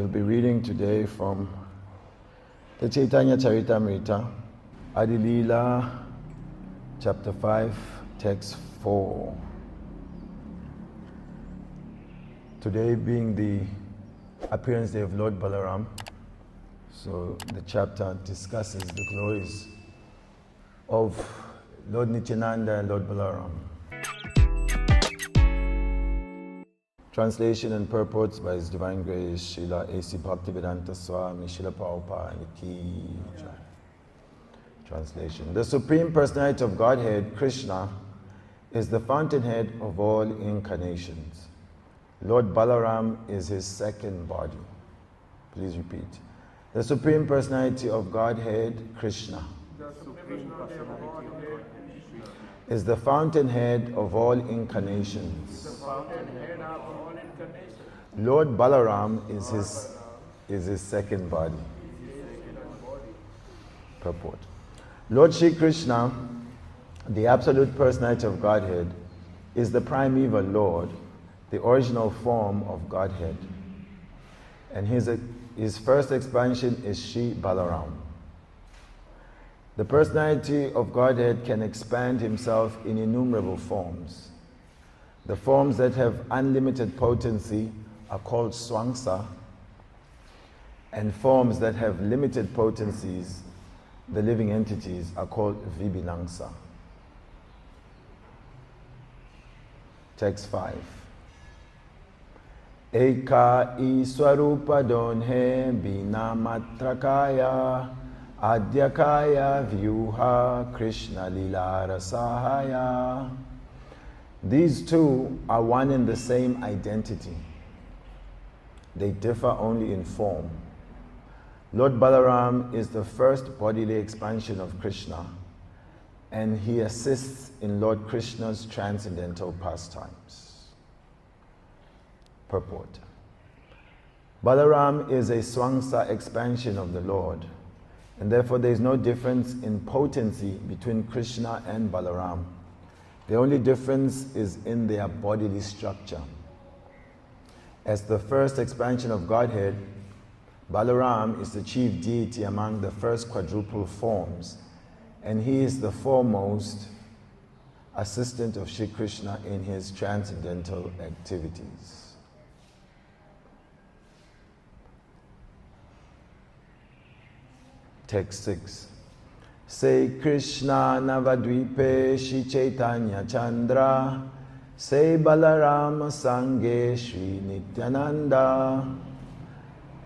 We'll be reading today from the Chaitanya Charitamrita, Adilila, chapter 5, text 4. Today being the appearance day of Lord Balaram, so the chapter discusses the glories of Lord Nityananda and Lord Balaram. Translation and purports by His Divine Grace, Srila A.C. Bhaktivedanta Swami, Srila Prabhupada Ki Jai. Translation. The Supreme Personality of Godhead, Krishna, is the fountainhead of all incarnations. Lord Balaram is his second body. Please repeat. The Supreme Personality of Godhead, Krishna, is the fountainhead of all incarnations. Lord Balaram is his second body. Purport. Lord Shri Krishna, the absolute personality of Godhead, is the primeval Lord, the original form of Godhead. And his first expansion is Shri Balaram. The personality of Godhead can expand himself in innumerable forms. The forms that have unlimited potency are called swangsa, and forms that have limited potencies, the living entities, are called vibhinangsa. Text 5. Eka iswarupa donhe bina matrakaya adyakaya vyuha Krishna lila rasahaya. These two are one and the same identity. They differ only in form. Lord Balaram is the first bodily expansion of Krishna, and he assists in Lord Krishna's transcendental pastimes. Purport. Balaram is a swangsa expansion of the Lord, and therefore there is no difference in potency between Krishna and Balaram. The only difference is in their bodily structure. As the first expansion of Godhead, Balaram is the chief deity among the first quadruple forms, and he is the foremost assistant of Shri Krishna in his transcendental activities. Text 6. Say Krishna Navadvipe Shri Chaitanya Chandra, say Balarama Sanghe Shri Nityananda.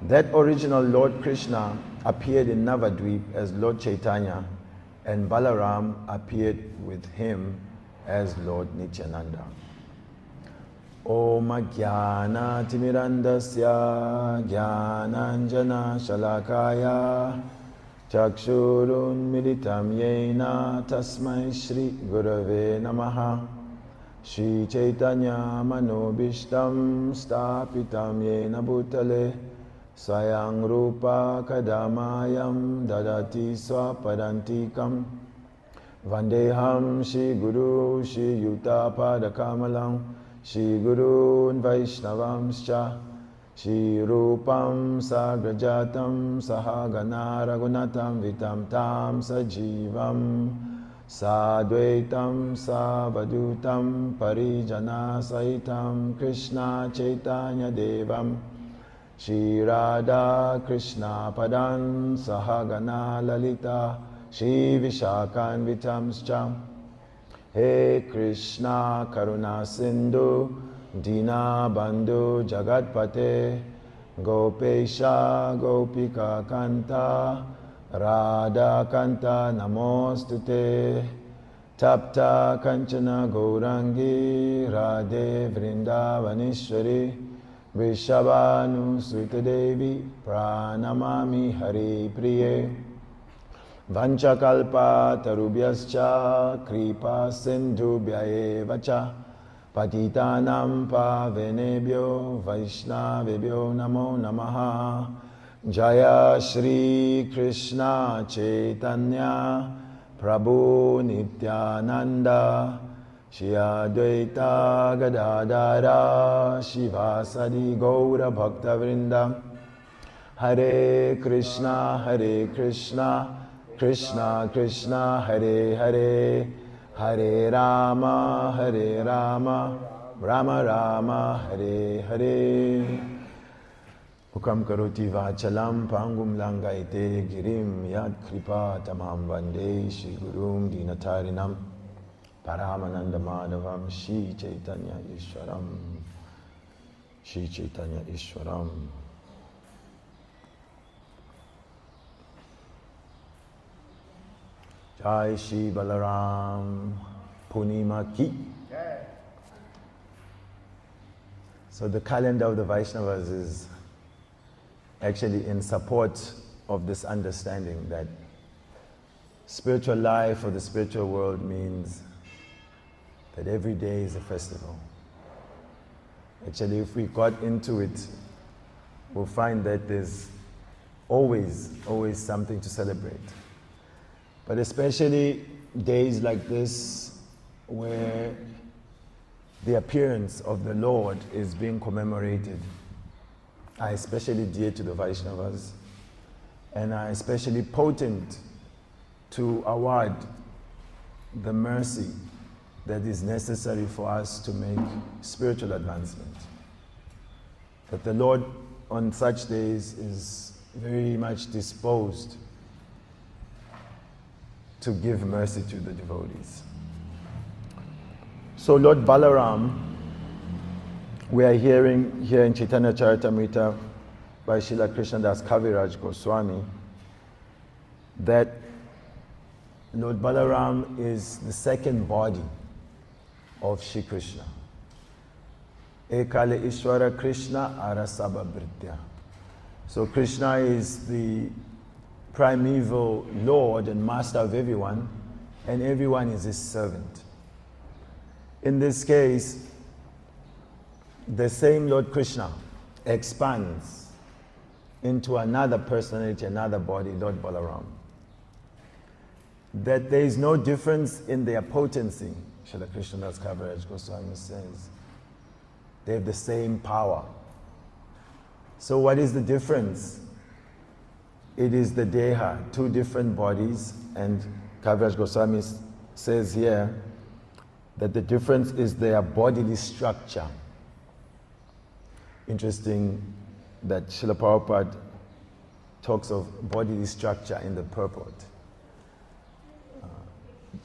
That original Lord Krishna appeared in Navadvip as Lord Chaitanya, and Balaram appeared with him as Lord Nityananda. Om Jnana Timirandasya Jnananjana Shalakaya Chakshurun Militam Yena Tasmai Shri Gurave Namaha. Shri Chaitanya Manobishtam Stapitam Yena Bhutale Swayang Rupa Kadamayam Dadati Swapadantikam Vandeham Shri Guru Shri Yuta Padakamalam Shri Gurun Vaishnavamscha Shri Rupam Sagrajatam Sahagana Ragunatam Vitam Tam Sajivam Sadvaitam Savadutam Parijana Saitam Krishna Chaitanya Devam Shri Radha Krishna Padan Sahagana Lalita Shri Vishakan Vitamscha. He Krishna Karuna Sindhu Dina Bandhu Jagatpate Gopesha Gopika Kanta Radha Kanta Namostute Tapta Kanchana Gaurangi Radhe Vrindavanishwari Vrishabhanu Sritadevi Pranamami Hari Priye Vanchakalpa Tarubhyascha Kripa Sindhubhya Evacha Patitanam Pavenebhyo Vaishnavebhyo Namo Namaha. Jaya Shri Krishna Chaitanya Prabhu Nityananda Shri Advaita Gadadara Shivasadi Gaura Bhakta Vrinda Hare Krishna, Krishna Krishna, Hare Hare, Hare Rama, Rama Rama, Hare Hare. Ukam karoti vachalam pangum langaite girim yad kripa tamam vande Shri Gurum Dinatarinam Paramananda Madhavam Shri Chaitanya Ishwaram, Shri Chaitanya Ishwaram. Jai Shri Balaram Punima Ki. So the calendar of the Vaishnavas is actually in support of this understanding that spiritual life or the spiritual world means that every day is a festival. Actually, if we got into it, we'll find that there's always something to celebrate. But especially days like this, where the appearance of the Lord is being commemorated, are especially dear to the Vaishnavas and are especially potent to award the mercy that is necessary for us to make spiritual advancement. That the Lord on such days is very much disposed to give mercy to the devotees. So Lord Balaram, we are hearing here in Chaitanya Charitamrita by Srila Krishnadas Kaviraj Goswami that Lord Balaram is the second body of Shri Krishna. Ekale Ishwara Krishna Arasabha Britya. So Krishna is the primeval Lord and Master of everyone, and everyone is his servant. In this case, the same Lord Krishna expands into another personality, another body, Lord Balaram. That there is no difference in their potency. Srila Krishnadas Kaviraj Goswami says they have the same power. So what is the difference? It is the Deha, two different bodies, and Kaviraj Goswami says here that the difference is their bodily structure. Interesting that Srila Prabhupada talks of bodily structure in the purport.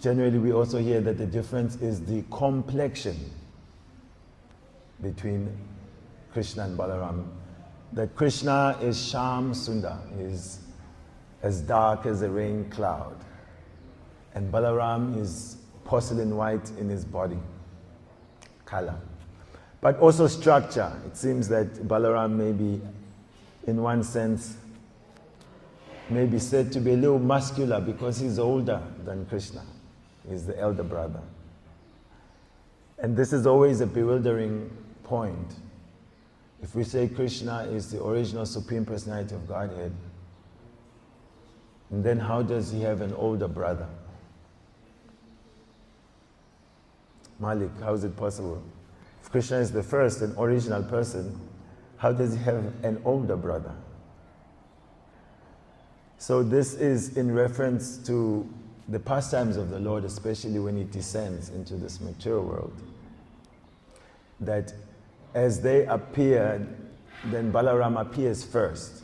Generally, we also hear that the difference is the complexion between Krishna and Balaram. That Krishna is Sham Sundar, is as dark as a rain cloud. And Balaram is porcelain white in his body, color. But also structure. It seems that Balaram may be, in one sense, may be said to be a little muscular because he's older than Krishna. He's the elder brother. And this is always a bewildering point. If we say Krishna is the original Supreme Personality of Godhead, and then how does he have an older brother? Malik, how is it possible? If Krishna is the first and original person, how does he have an older brother? So this is in reference to the pastimes of the Lord, especially when he descends into this material world. That as they appear, then Balaram appears first.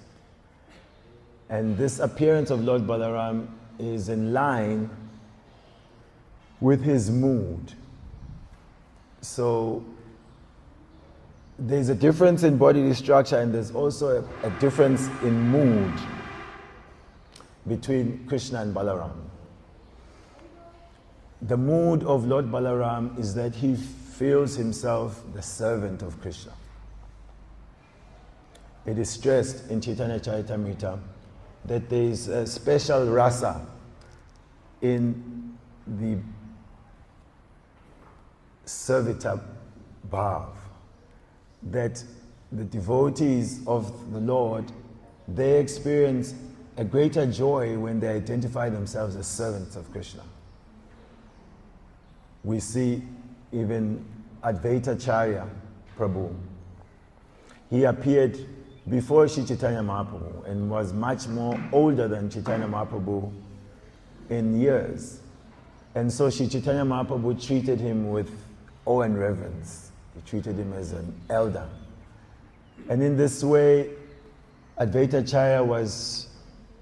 And this appearance of Lord Balaram is in line with his mood. So there's a difference in bodily structure, and there's also a difference in mood between Krishna and Balaram. The mood of Lord Balaram is that he feels himself the servant of Krishna. It is stressed in Chaitanya Charitamrita that there is a special rasa in the servita bhav, that the devotees of the Lord, they experience a greater joy when they identify themselves as servants of Krishna. We see even Advaita Charya Prabhu. He appeared before Sri Chaitanya Mahaprabhu and was much more older than Chaitanya Mahaprabhu in years. And so Sri Chaitanya Mahaprabhu treated him with awe and reverence. He treated him as an elder. And in this way, Advaita Acharya was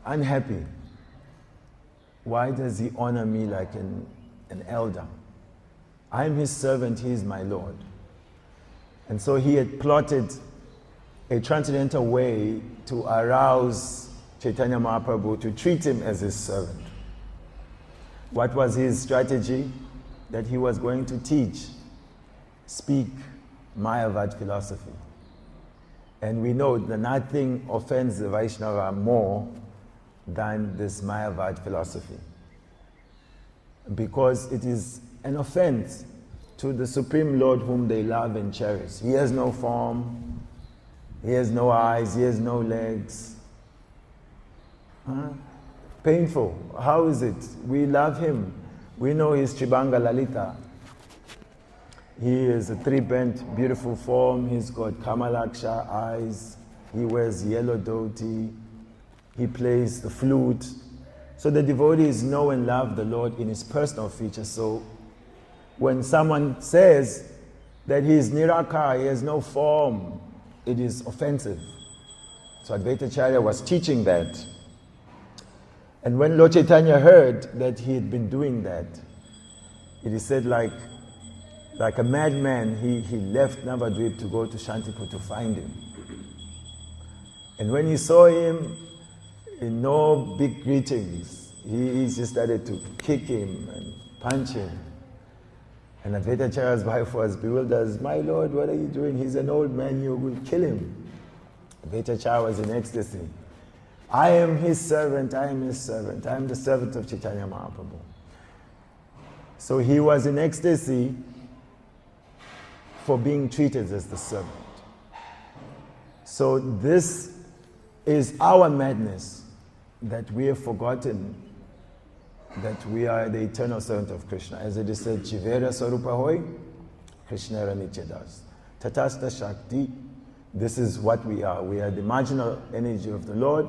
unhappy. Why does he honor me like an elder? I am his servant, he is my Lord. And so he had plotted a transcendental way to arouse Chaitanya Mahaprabhu to treat him as his servant. What was his strategy? That he was going to speak Mayavad philosophy. And we know that nothing offends the Vaishnava more than this Mayavad philosophy. Because it is an offense to the Supreme Lord whom they love and cherish. He has no form, he has no eyes, he has no legs. Painful. How is it? We love him. We know his Tribanga Lalita. He is a three-bent, beautiful form. He's got Kamalaksha eyes. He wears yellow dhoti. He plays the flute. So the devotees know and love the Lord in his personal features. So when someone says that he is Nirakar, he has no form, it is offensive. So Advaita Acharya was teaching that. And when Lord Chaitanya heard that he had been doing that, it is said like a madman, he left Navadvip to go to Shantipur to find him. And when he saw him, in no big greetings, he just started to kick him and punch him. And Advaita Acharya's wife was bewildered. My Lord, what are you doing? He's an old man, you will kill him. Advaita Acharya was in ecstasy. I am his servant, I am his servant. I am the servant of Chaitanya Mahaprabhu. So he was in ecstasy for being treated as the servant. So this is our madness, that we have forgotten that we are the eternal servant of Krishna. As it is said, Chivera Sarupa Hoy, Krishna Ranichedas. Tatasta Shakti, this is what we are. We are the marginal energy of the Lord.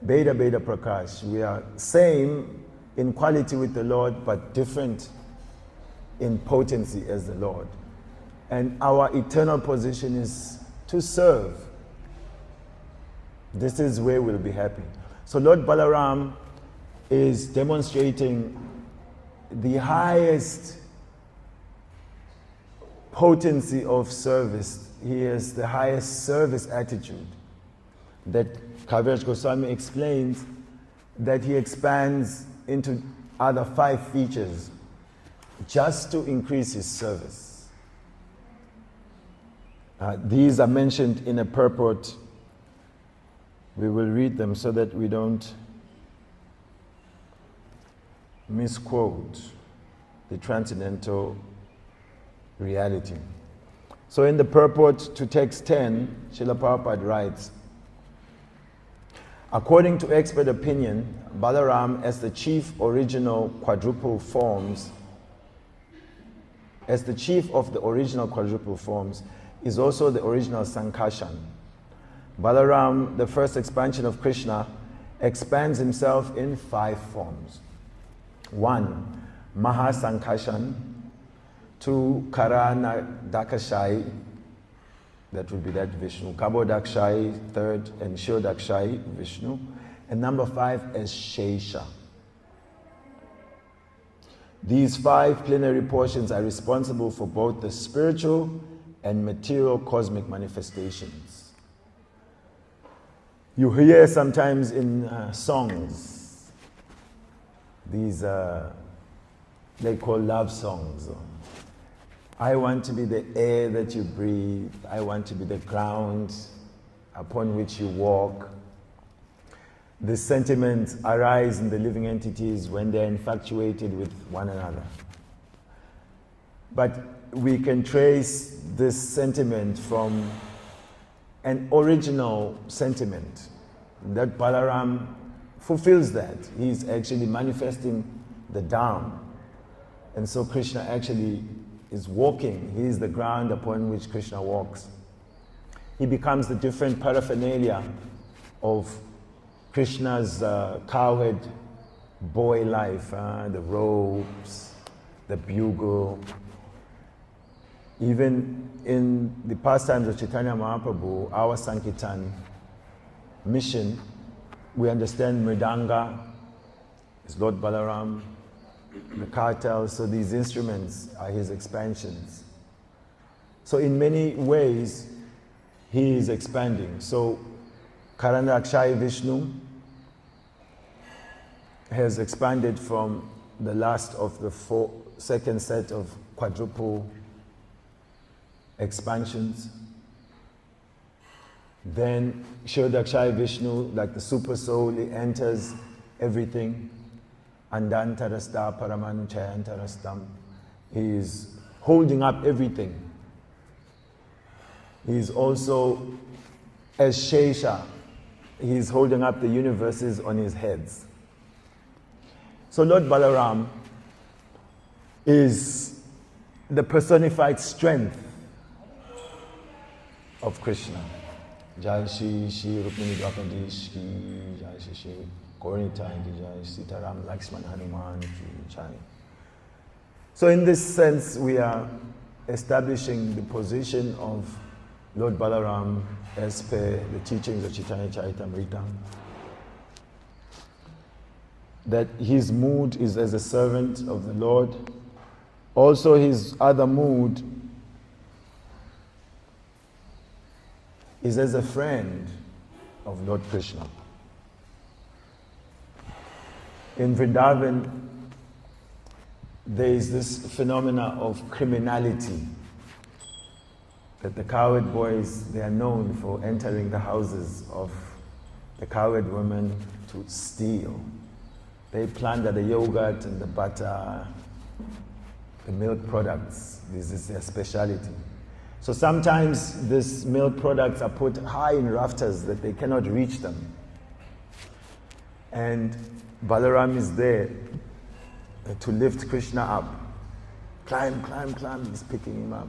Beta Beta Prakash. We are same in quality with the Lord, but different in potency as the Lord. And our eternal position is to serve. This is where we'll be happy. So Lord Balaram is demonstrating the highest potency of service. He has the highest service attitude. That Kaviraj Goswami explains that he expands into other 5 features just to increase his service. These are mentioned in a purport. We will read them so that we don't misquote the transcendental reality. So in the purport to text 10, Srila Prabhupada writes, according to expert opinion, Balaram as the chief original quadruple forms, as the chief of the original quadruple forms, is also the original Sankarshan. Balaram, the first expansion of Krishna, expands himself in 5 forms. 1, Mahasankarshan. 2, Karanadakashai, that would be that Vishnu. Kabodakshai, 3rd, and Shodakshai, Vishnu. And number 5 is Shesha. These 5 plenary portions are responsible for both the spiritual and material cosmic manifestations. You hear sometimes in songs, these they call love songs. I want to be the air that you breathe. I want to be the ground upon which you walk. The sentiments arise in the living entities when they're infatuated with one another. But we can trace this sentiment from an original sentiment. That Balaram fulfills that. He's actually manifesting the Dham. And so Krishna actually is walking. He is the ground upon which Krishna walks. he becomes the different paraphernalia of Krishna's cowherd boy life, the robes, the bugle. Even in the pastimes of Chaitanya Mahaprabhu, our Sankirtan mission, we understand Mridanga is Lord Balaram, the kartal, so these instruments are his expansions. So in many ways, he is expanding. So Karanakshay Vishnu has expanded from the last of the second set of quadruple expansions. Then Shodakshay Vishnu, like the super soul, he enters everything. Andantarasta Paramanuchayantarastam. He is holding up everything. He is also, as Shesha, he is holding up the universes on his heads. So Lord Balaram is the personified strength of Krishna. Jai Shri Shri Rukmini Dwapadish Ki Jai Shri Shri Gaurita Ki Jai Sitaram Lakshman Hanuman Ki Jai. So in this sense, we are establishing the position of Lord Balaram as per the teachings of Chaitanya Charitamrita. That his mood is as a servant of the Lord. Also his other mood is as a friend of Lord Krishna. In Vrindavan, there is this phenomena of criminality, that the cowherd boys, they are known for entering the houses of the cowherd women to steal. They plunder the yogurt and the butter, the milk products. This is their specialty. So sometimes these milk products are put high in rafters that they cannot reach them. And Balaram is there to lift Krishna up. Climb, climb, climb, he's picking him up.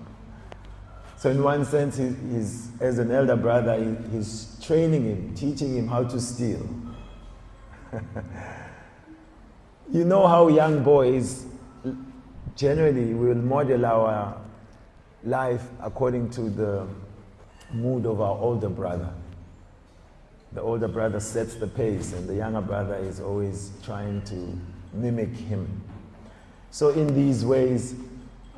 So in one sense, he's, as an elder brother, he's training him, teaching him how to steal. You know how young boys generally will model our life according to the mood of our older brother. The older brother sets the pace and the younger brother is always trying to mimic him. So in these ways,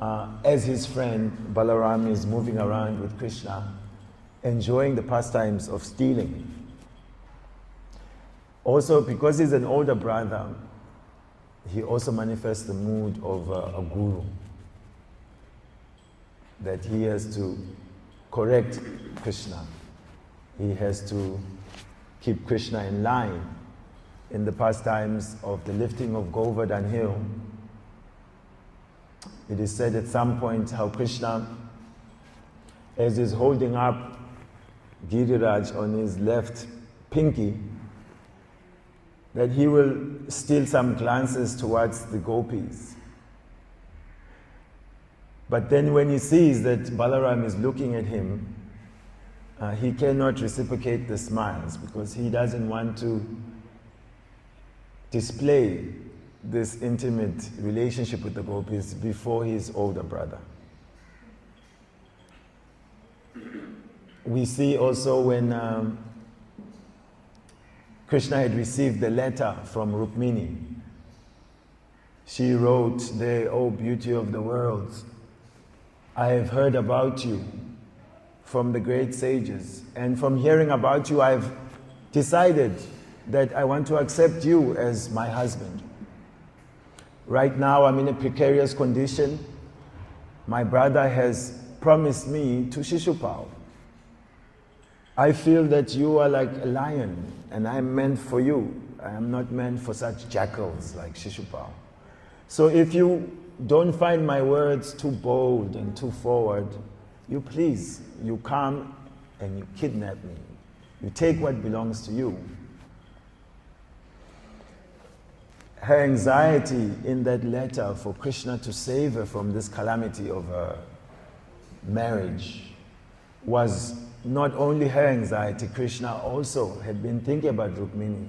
as his friend, Balaram is moving around with Krishna, enjoying the pastimes of stealing. Also, because he's an older brother, he also manifests the mood of a guru, that he has to correct Krishna. He has to keep Krishna in line. In the pastimes of the lifting of Govardhan Hill, it is said at some point how Krishna, as he's holding up Giriraj on his left pinky, that he will steal some glances towards the gopis. But then when he sees that Balaram is looking at him, he cannot reciprocate the smiles because he doesn't want to display this intimate relationship with the gopis before his older brother. We see also when Krishna had received the letter from Rukmini. She wrote there, "O beauty of the world, I have heard about you from the great sages, and from hearing about you I've decided that I want to accept you as my husband. Right now I'm in a precarious condition. My brother has promised me to Shishupal. I feel that you are like a lion and I'm meant for you. I am not meant for such jackals like Shishupal. So if you don't find my words too bold and too forward, you come and you kidnap me. You take what belongs to you." Her anxiety in that letter for Krishna to save her from this calamity of her marriage was not only her anxiety, Krishna also had been thinking about Rukmini,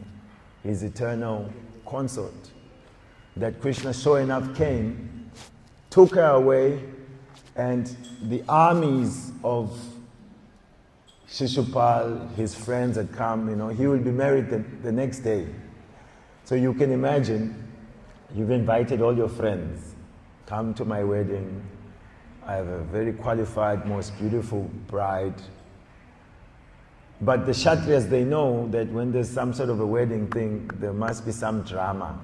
his eternal consort. That Krishna, sure enough, came, took her away, and the armies of Shishupal, his friends had come, he will be married the next day. So you can imagine, you've invited all your friends, come to my wedding. I have a very qualified, most beautiful bride. But the Kshatriyas, they know that when there's some sort of a wedding thing, there must be some drama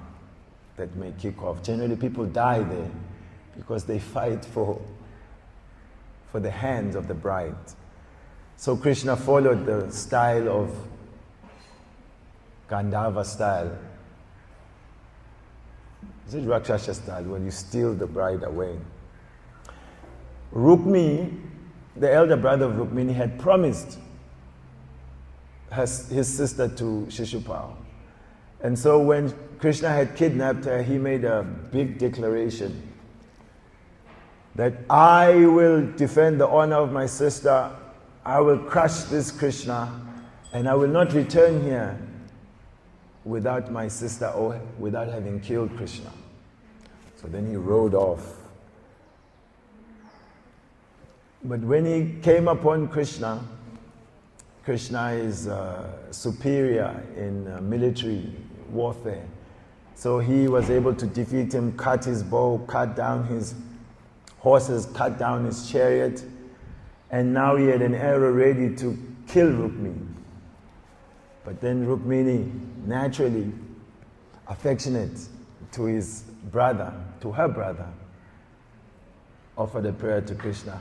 that may kick off. Generally, people die there because they fight for the hands of the bride. So Krishna followed the style of Gandharva style. Is it Rakshasa style, when you steal the bride away? Rukmini, the elder brother of Rukmini, had promised his sister to Shishupal. And so when Krishna had kidnapped her, he made a big declaration that I will defend the honor of my sister, I will crush this Krishna, and I will not return here without my sister or without having killed Krishna. So then he rode off. But when he came upon Krishna, Krishna is superior in military warfare. So he was able to defeat him, cut his bow, cut down his horses, cut down his chariot, and now he had an arrow ready to kill Rukmini. But then Rukmini, naturally affectionate to his brother, to her brother, offered a prayer to Krishna.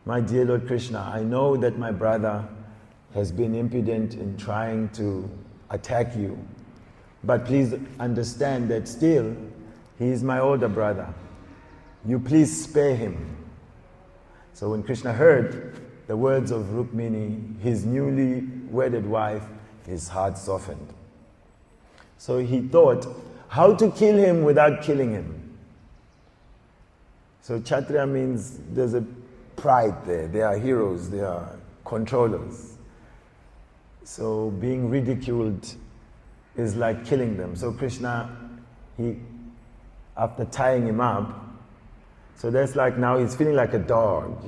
My dear Lord Krishna, I know that my brother has been impudent in trying to attack you, but please understand that still he is my older brother. You please spare him. So when Krishna heard the words of Rukmini, his newly wedded wife, his heart softened. So he thought how to kill him without killing him. So Kshatriya means there's a pride there. They are heroes, they are controllers. So being ridiculed is like killing them. So Krishna, after tying him up, so that's like now he's feeling like a dog.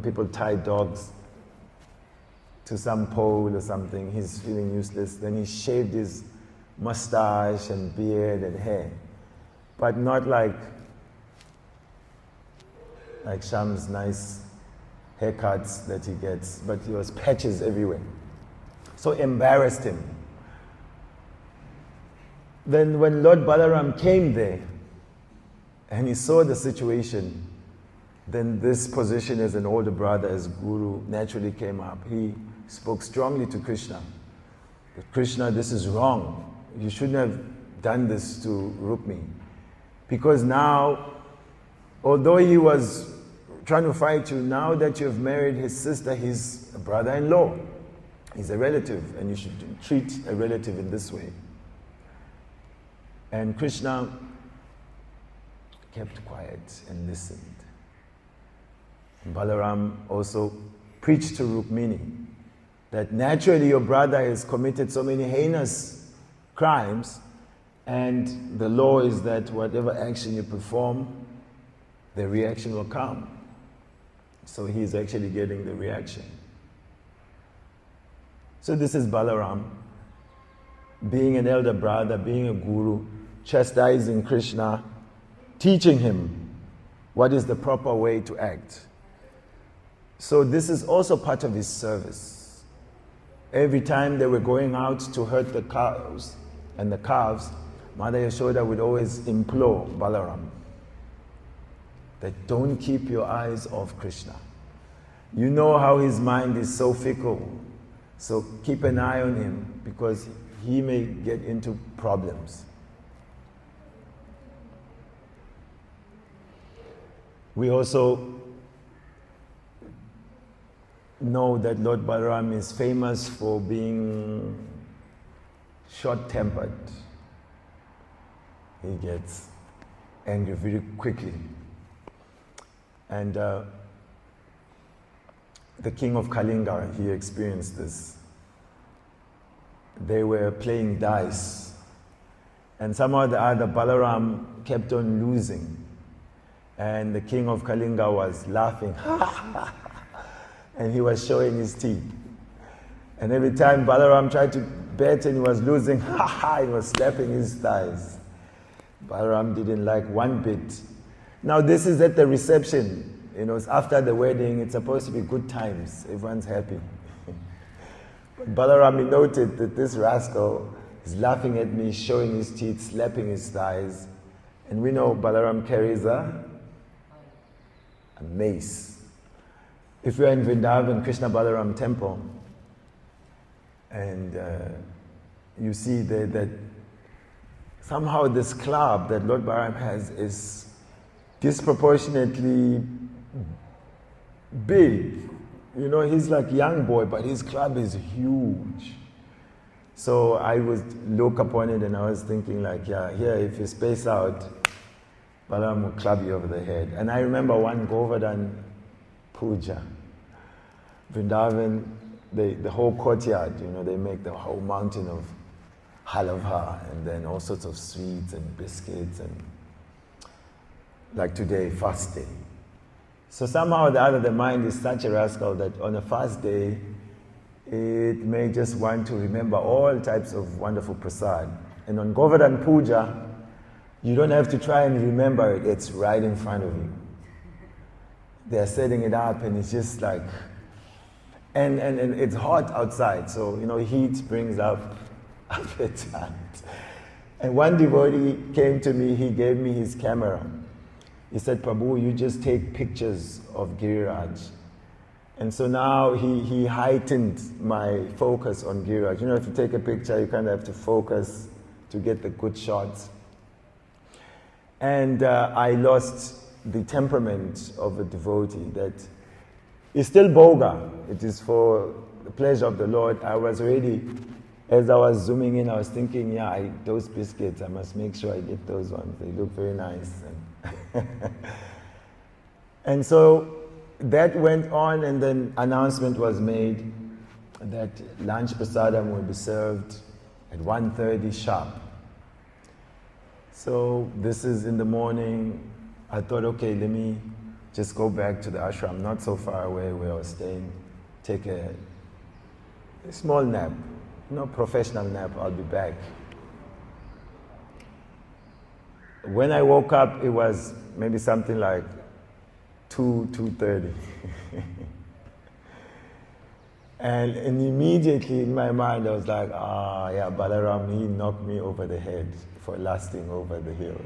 People tie dogs to some pole or something. He's feeling useless. Then he shaved his mustache and beard and hair. But not like Sham's nice haircuts that he gets, but he was patches everywhere. So embarrassed him. Then when Lord Balaram came there and he saw the situation, then this position as an older brother, as guru, naturally came up. He spoke strongly to Krishna. Krishna, this is wrong. You shouldn't have done this to Rukmini. Because now, although he was trying to fight you, now that you've married his sister, he's a brother-in-law. He's a relative, and you should treat a relative in this way. And Krishna kept quiet and listened. And Balaram also preached to Rukmini that naturally your brother has committed so many heinous crimes, and the law is that whatever action you perform, the reaction will come. So he's actually getting the reaction. So this is Balaram, being an elder brother, being a guru, chastising Krishna, teaching him what is the proper way to act. So this is also part of his service. Every time they were going out to herd the cows and the calves, Mother Yashoda would always implore Balaram that don't keep your eyes off Krishna. You know how his mind is so fickle. So keep an eye on him because he may get into problems. We also know that Lord Balaram is famous for being short-tempered. He gets angry very quickly. And the king of Kalinga, he experienced this. They were playing dice, and somehow the other, Balaram kept on losing. And the king of Kalinga was laughing, and he was showing his teeth. And every time Balaram tried to bet and he was losing, he was slapping his thighs. Balaram didn't like one bit. Now this is at the reception. It's after the wedding, it's supposed to be good times. Everyone's happy. But Balaram noted that this rascal is laughing at me, showing his teeth, slapping his thighs. And we know Balaram carries a mace. If you are in Vrindavan, Krishna Balaram temple, and you see that somehow this club that Lord Balaram has is disproportionately big. He's like a young boy, but his club is huge. So I would look upon it and I was thinking like, here if you space out, Balaram will club you over the head. And I remember one Govardhan puja. Vrindavan, the whole courtyard, they make the whole mountain of halava and then all sorts of sweets and biscuits and like today, fast day. So somehow or the other, the mind is such a rascal that on a fast day, it may just want to remember all types of wonderful prasad. And on Govardhan Puja, you don't have to try and remember it, it's right in front of you. They're setting it up and it's just like, and it's hot outside, so heat brings up appetite. And one devotee came to me, he gave me his camera. He said, Prabhu, you just take pictures of Giriraj. And so now he heightened my focus on Giriraj. If you take a picture, you kind of have to focus to get the good shots. And I lost the temperament of a devotee that is still boga. It is for the pleasure of the Lord. I was already, as I was zooming in, I was thinking, those biscuits, I must make sure I get those ones. They look very nice. And so that went on, and then announcement was made that lunch prasadam will be served at 1:30 sharp. So this is in the morning. I thought, okay, let me just go back to the ashram, not so far away where I was staying, take a small nap, professional nap, I'll be back. When I woke up, it was maybe something like 2:30. And immediately in my mind, I was like, Balaram, he knocked me over the head for lasting over the hill.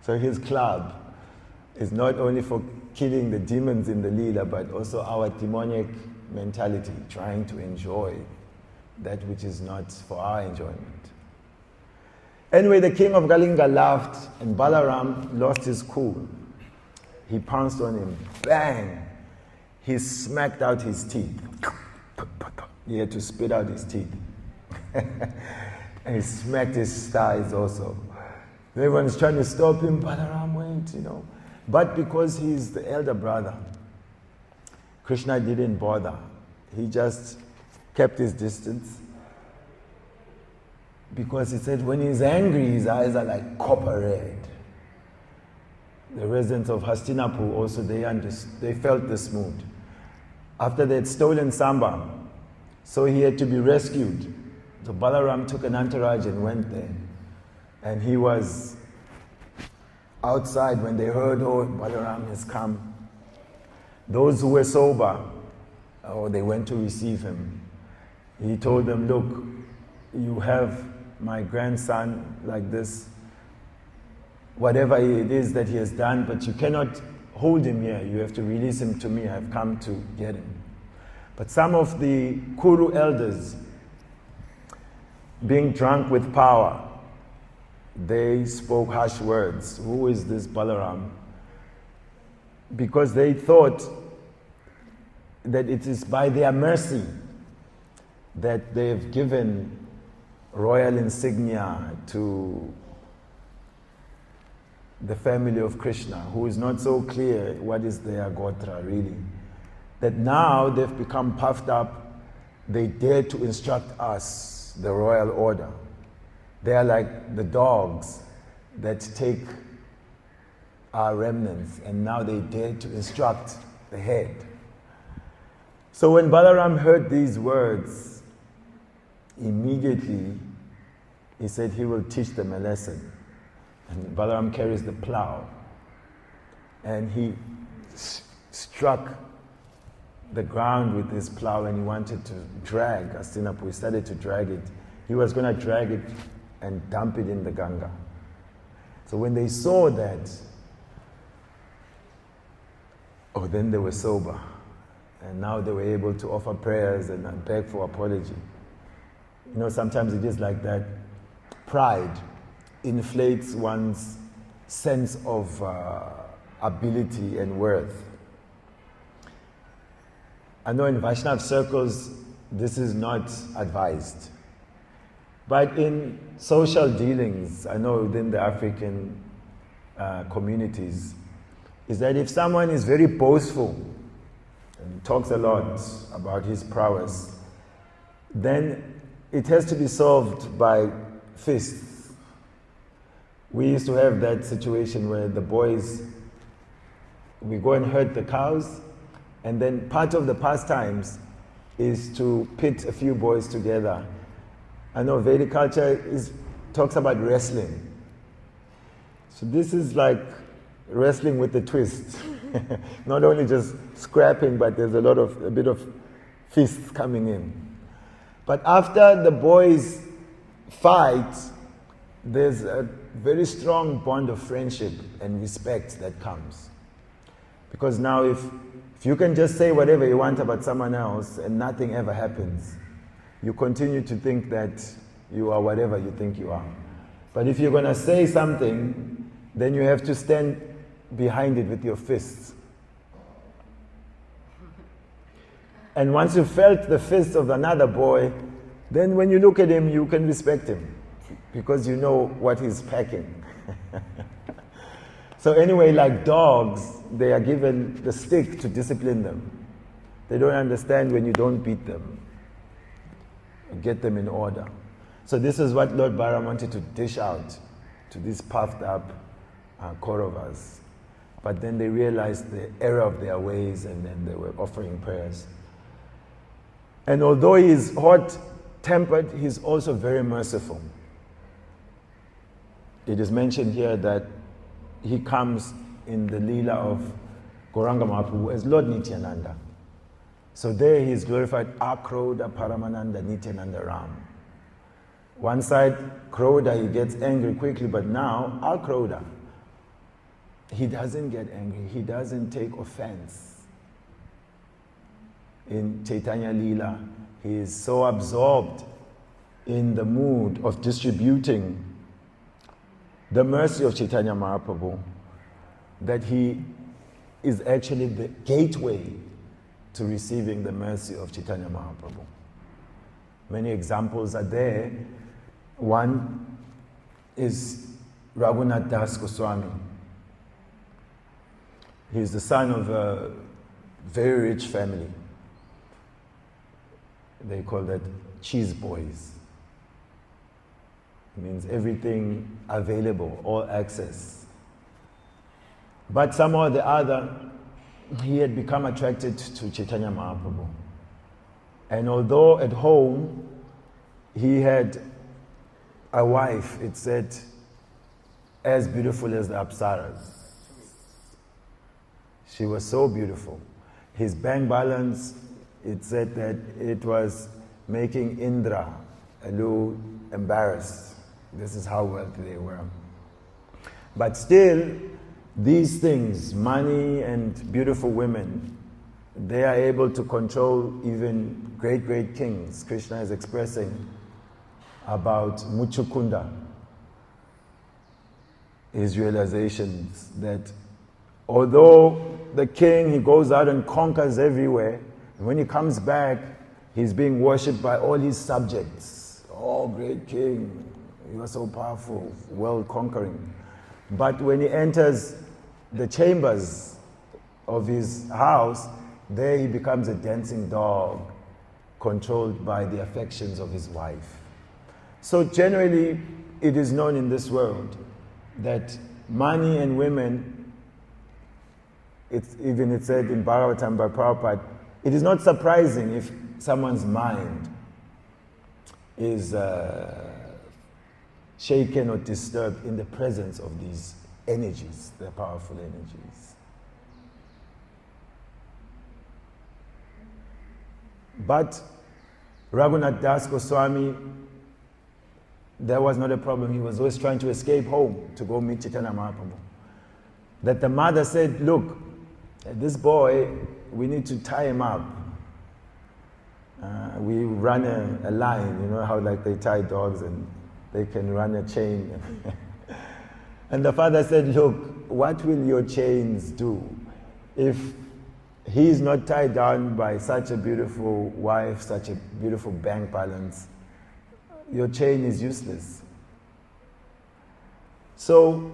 So his club is not only for killing the demons in the Leela, but also our demonic mentality, trying to enjoy that which is not for our enjoyment. Anyway, the king of Kalinga laughed, and Balaram lost his cool. He pounced on him. Bang! He smacked out his teeth. He had to spit out his teeth. And he smacked his thighs also. Everyone's trying to stop him. Balaram, wait, But because he's the elder brother, Krishna didn't bother. He just kept his distance. Because he said when he's angry, his eyes are like copper red. The residents of Hastinapur also, they felt this mood. After they had stolen Samba, so he had to be rescued. So Balaram took an entourage and went there. And he was outside when they heard, Balaram has come. Those who were sober, they went to receive him. He told them, look, you have my grandson like this, whatever it is that he has done, but you cannot hold him here. You have to release him to me. I've come to get him. But some of the Kuru elders, being drunk with power, they spoke harsh words. Who is this Balaram? Because they thought that it is by their mercy that they've given royal insignia to the family of Krishna, who is not so clear what is their gotra really. that now they've become puffed up. They dare to instruct us, the royal order. They are like the dogs that take our remnants, and now they dare to instruct the head. So when Balaram heard these words, immediately he said he will teach them a lesson. And Balaram carries the plow, and he struck the ground with his plow, and he wanted to drag Hastinapur. He started to drag it. He was going to drag it and dump it in the Ganga. So when they saw that, then they were sober. And now they were able to offer prayers and beg for apology. You know, sometimes it is like that. Pride inflates one's sense of ability and worth. I know in Vaishnav circles, this is not advised. But in social dealings, I know within the African communities, is that if someone is very boastful and talks a lot about his prowess, then it has to be solved by fists. We used to have that situation where the boys, we go and herd the cows, and then part of the pastimes is to pit a few boys together. I know Vedic culture talks about wrestling. So this is like wrestling with a twist. Not only just scrapping, but there's a bit of fists coming in. But after the boys fight, there's a very strong bond of friendship and respect that comes. Because now if you can just say whatever you want about someone else and nothing ever happens, you continue to think that you are whatever you think you are. But if you're going to say something, then you have to stand behind it with your fists. And once you felt the fist of another boy, then when you look at him, you can respect him because you know what he's packing. So anyway, like dogs, they are given the stick to discipline them. They don't understand when you don't beat them. Get them in order. So this is what Lord Balaram wanted to dish out to these puffed up Kauravas. But then they realized the error of their ways, and then they were offering prayers. And although he is hot-tempered, he's also very merciful. It is mentioned here that he comes in the Leela of Gauranga Mahaprabhu as Lord Nityananda. So there he is glorified Akroda Paramananda Nityananda Ram. One side, Kroda, he gets angry quickly, but now Akroda, he doesn't get angry, he doesn't take offense. In Chaitanya Leela, he is so absorbed in the mood of distributing the mercy of Chaitanya Mahaprabhu that he is actually the gateway to receiving the mercy of Chaitanya Mahaprabhu. Many examples are there. One is Raghunath Das Goswami. He is the son of a very rich family. They call that cheese boys. It means everything available, all access. But somehow or the other, he had become attracted to Chaitanya Mahaprabhu. And although at home he had a wife, it said, as beautiful as the Apsaras. She was so beautiful. His bank balance, it said that it was making Indra a little embarrassed. This is how wealthy they were. But still, these things, money and beautiful women, they are able to control even great, great kings. Krishna is expressing about Muchukunda, his realizations that although the king, he goes out and conquers everywhere, and when he comes back, he's being worshipped by all his subjects. Oh, great king, you are so powerful, well conquering. But when he enters the chambers of his house, There he becomes a dancing dog, controlled by the affections of his wife. So generally, it is known in this world that money and women, it said in Bhagavatam by Prabhupada, it is not surprising if someone's mind is shaken or disturbed in the presence of these energies, the powerful energies. But Raghunath Das Goswami, there was not a problem. He was always trying to escape home to go meet Chaitanya Mahaprabhu. That the mother said, look, this boy, we need to tie him up. We run a line, you know how like they tie dogs and they can run a chain. And the father said, look, what will your chains do if he is not tied down by such a beautiful wife, such a beautiful bank balance? Your chain is useless. So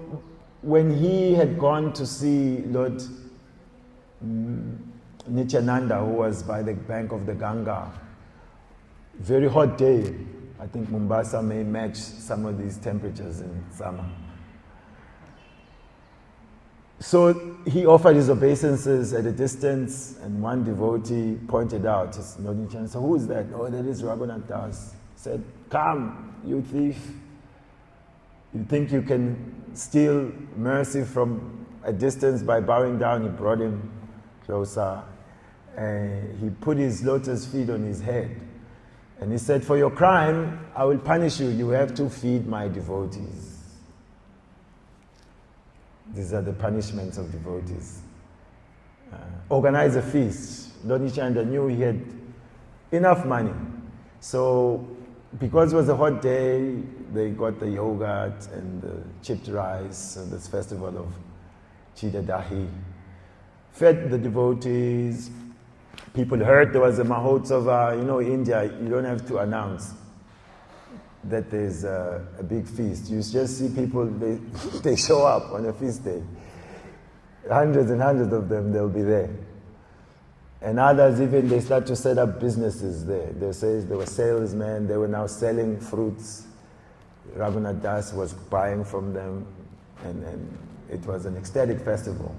when he had gone to see Lord Nityananda, who was by the bank of the Ganga, very hot day. I think Mombasa may match some of these temperatures in summer. So he offered his obeisances at a distance, and one devotee pointed out, Lord Nityananda, so who is that? Oh, that is Raghunath Das. He said, come, you thief. You think you can steal mercy from a distance by bowing down? He brought him closer. And he put his lotus feet on his head. And he said, for your crime, I will punish you. You have to feed my devotees. These are the punishments of devotees. Organize a feast. Lord Nityananda knew he had enough money. So, because it was a hot day, they got the yogurt and the chipped rice and this festival of Chida Dahi. Fed the devotees. People heard there was a Mahotsava. You know, India, you don't have to announce that there's a big feast. You just see people, they show up on a feast day. Hundreds and hundreds of them, they'll be there. And others even, they start to set up businesses there. They say there were salesmen, they were now selling fruits. Raghunath Das was buying from them, and it was an ecstatic festival.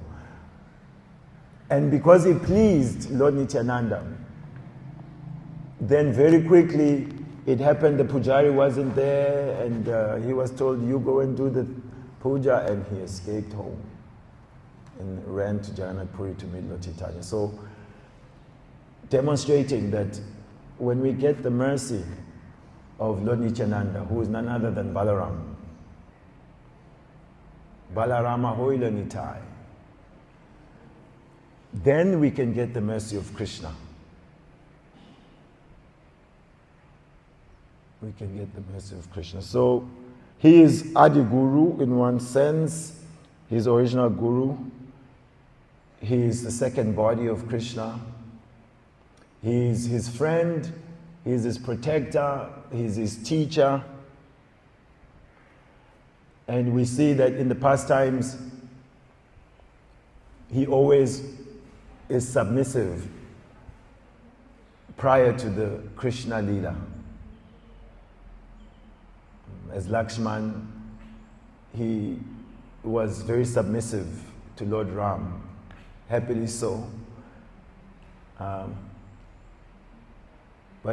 And because he pleased Lord Nityananda, then very quickly it happened, the pujari wasn't there, and he was told, you go and do the puja, and he escaped home and ran to Jagannath Puri to meet Lord Chaitanya. So, demonstrating that when we get the mercy of Lord Nityananda, who is none other than Balaram, Balarama hoila nitai, then we can get the mercy of Krishna. We can get the mercy of Krishna. So, he is Adi Guru in one sense, his original Guru. He is the second body of Krishna. He is his friend, he is his protector, he is his teacher. And we see that in the pastimes, he always is submissive prior to the Krishna Leela. As Lakshman, he was very submissive to Lord Ram, happily so. But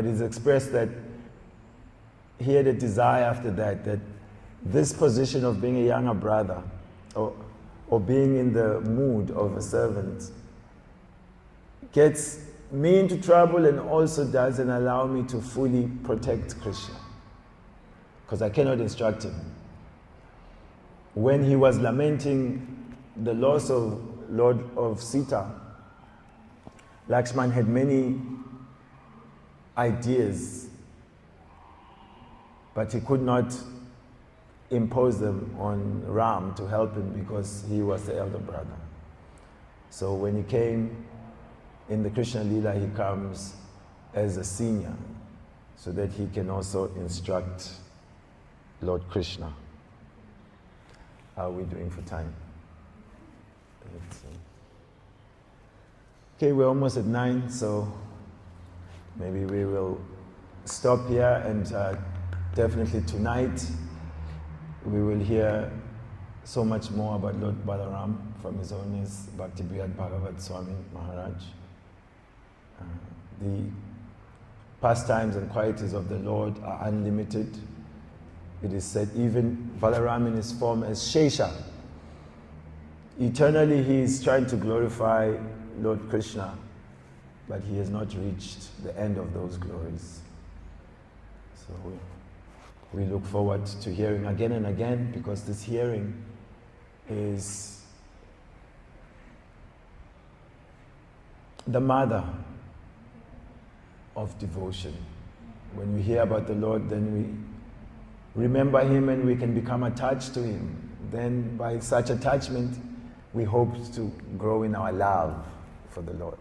it's expressed that he had a desire after that this position of being a younger brother or being in the mood of a servant gets me into trouble and also doesn't allow me to fully protect Krishna, because I cannot instruct him. When he was lamenting the loss of Sita, Lakshman had many ideas, but he could not impose them on Ram to help him because he was the elder brother. So when he came in the Krishna Leela, he comes as a senior so that he can also instruct Lord Krishna. How are we doing for time? Let's see. Okay, we're almost at 9, so maybe we will stop here, and definitely tonight we will hear so much more about Lord Balaram from His Holiness Bhakti Brihad Bhagavat Swami Maharaj. The pastimes and qualities of the Lord are unlimited. It is said even Balaram in his form as Shesha, eternally he is trying to glorify Lord Krishna, but he has not reached the end of those glories. So we look forward to hearing again and again, because this hearing is the mother of devotion. When we hear about the Lord, then we remember Him and we can become attached to Him. Then by such attachment, we hope to grow in our love for the Lord.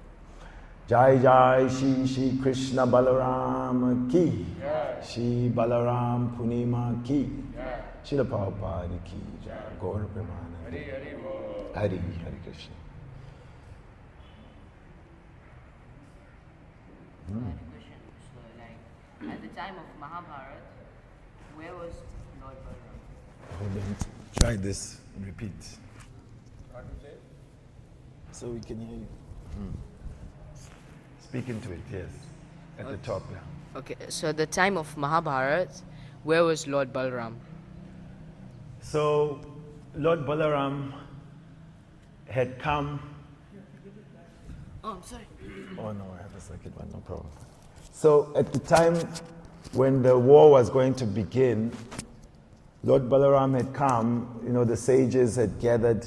Jai Jai Shri Krishna Balaram ki, Shri Balaram Punima ki, Srila Prabhupada ki, Gaura Premanand. Hari Hari Krishna. I had a question. So, like, at the time of Mahabharata, where was Lord Balaram? Hold on. Try this. Repeat. So we can hear you. Speak into it, yes. At the top, yeah. Okay, so at the time of Mahabharata, where was Lord Balaram? So Lord Balaram had come. Oh, I'm sorry. Oh no, I have a second one, no problem. So at the time when the war was going to begin, Lord Balaram had come, the sages had gathered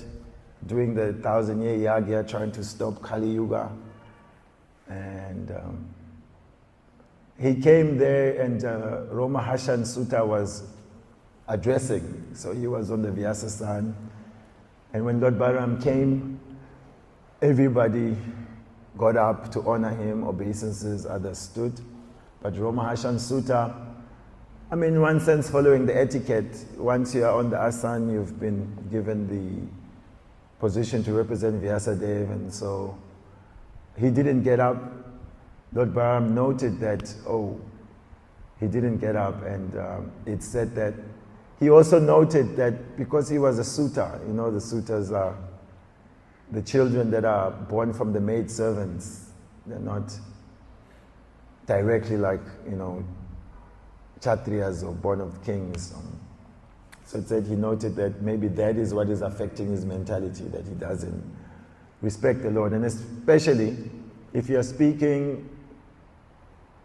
during the 1,000-year yagya trying to stop Kali Yuga. And he came there, and Ramahashan Sutta was addressing. So he was on the Vyasasan. And when Lord Balaram came, everybody got up to honor him, obeisances, others stood. But Ramahashan Sutta, in one sense, following the etiquette, once you are on the asan, you've been given the position to represent Vyasadeva, and so he didn't get up. Lord Balaram noted that, he didn't get up, and it said that he also noted that because he was a sutta, the suttas are the children that are born from the maid servants. They're not directly like, Kshatriyas or born of kings. So it said he noted that maybe that is what is affecting his mentality, that he doesn't respect the Lord. And especially if you're speaking,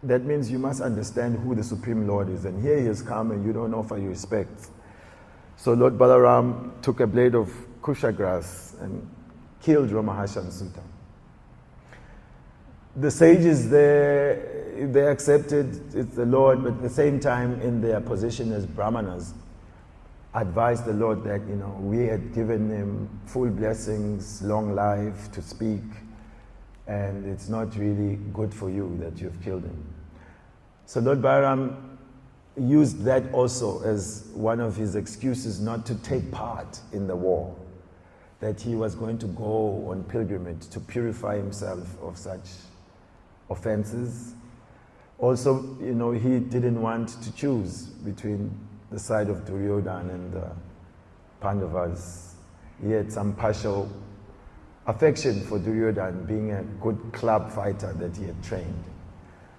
that means you must understand who the Supreme Lord is. And here he has come and you don't offer your respect. So Lord Balaram took a blade of kusha grass and killed Ramahashan Sutta. The sages there, they accepted it's the Lord, but at the same time, in their position as Brahmanas, advised the Lord that, we had given him full blessings, long life to speak, and it's not really good for you that you've killed him. So Lord Balaram used that also as one of his excuses not to take part in the war, that he was going to go on pilgrimage to purify himself of such offenses. Also, he didn't want to choose between the side of Duryodhana and the Pandavas. He had some partial affection for Duryodhana, being a good club fighter that he had trained.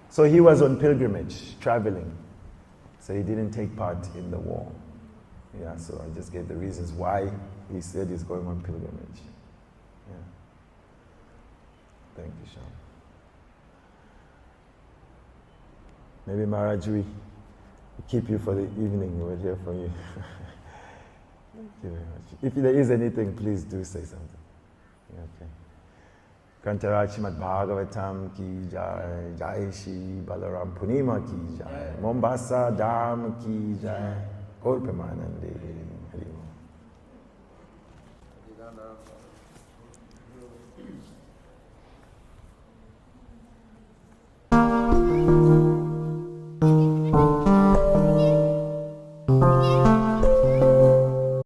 So he was on pilgrimage, traveling. So he didn't take part in the war. Yeah, so I just gave the reasons why he said he's going on pilgrimage. Yeah. Thank you, Sean. Maybe Maharaj, we keep you for the evening. We'll hear from you. Thank you very much. If there is anything, please do say something. Okay. Kantaraj Srimad Bhagavatam ki jai, Jai Shri Balaram Punima ki jai, Mombasa Dham ki jai, Gaura Premanand. Hari Om.